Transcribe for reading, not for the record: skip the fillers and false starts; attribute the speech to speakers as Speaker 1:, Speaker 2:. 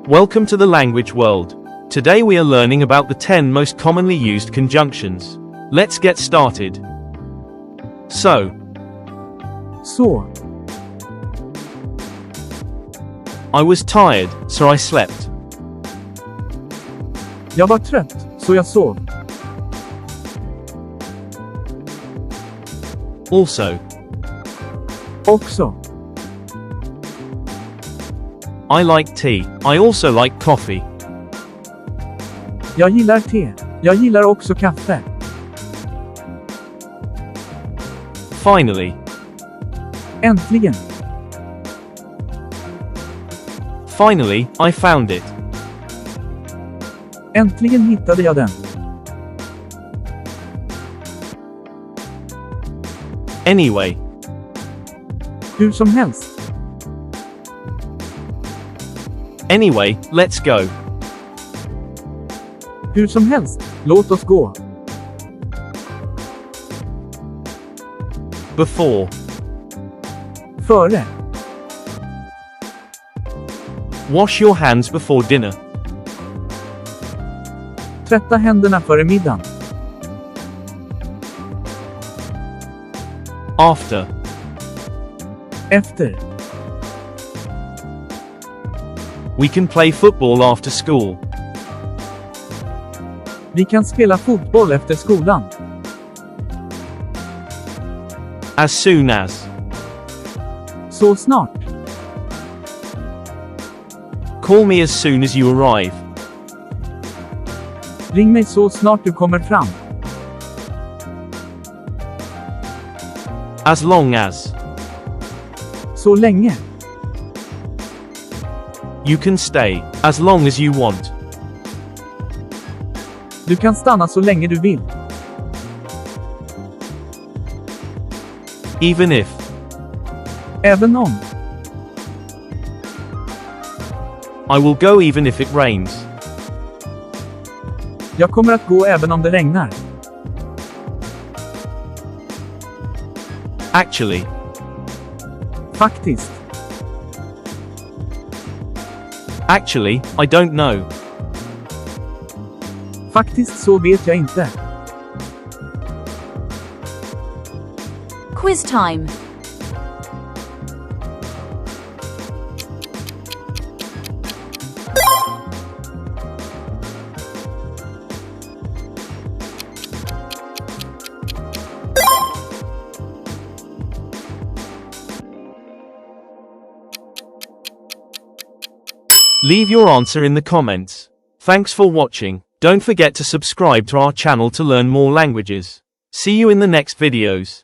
Speaker 1: Welcome to the language world. Today we are learning about the 10 most commonly used conjunctions. Let's get started. So. I was tired, so I slept.
Speaker 2: Jag var trött, så jag sov.
Speaker 1: Also.
Speaker 2: Också.
Speaker 1: I like tea. I also like coffee.
Speaker 2: Jag gillar te. Jag gillar också kaffe.
Speaker 1: Finally.
Speaker 2: Äntligen.
Speaker 1: Finally, I found it.
Speaker 2: Äntligen hittade jag den.
Speaker 1: Anyway.
Speaker 2: Hur som helst.
Speaker 1: Anyway, let's go.
Speaker 2: Hur som helst, låt oss gå.
Speaker 1: Before.
Speaker 2: Före.
Speaker 1: Wash your hands before dinner.
Speaker 2: Tvätta händerna före middagen.
Speaker 1: After.
Speaker 2: Efter.
Speaker 1: We can play football after school.
Speaker 2: Vi kan spela fotboll efter skolan.
Speaker 1: As soon as.
Speaker 2: Så snart.
Speaker 1: Call me as soon as you arrive.
Speaker 2: Ring mig så snart du kommer fram.
Speaker 1: As long as.
Speaker 2: Så länge.
Speaker 1: You can stay, as long as you want.
Speaker 2: Du kan stanna så länge du vill.
Speaker 1: Even if.
Speaker 2: Även om.
Speaker 1: I will go even if it rains.
Speaker 2: Jag kommer att gå även om det regnar.
Speaker 1: Actually.
Speaker 2: Faktiskt.
Speaker 1: Actually, I don't know.
Speaker 2: Faktiskt så vet jag inte.
Speaker 3: Quiz time.
Speaker 1: Leave your answer in the comments. Thanks for watching. Don't forget to subscribe to our channel to learn more languages. See you in the next videos.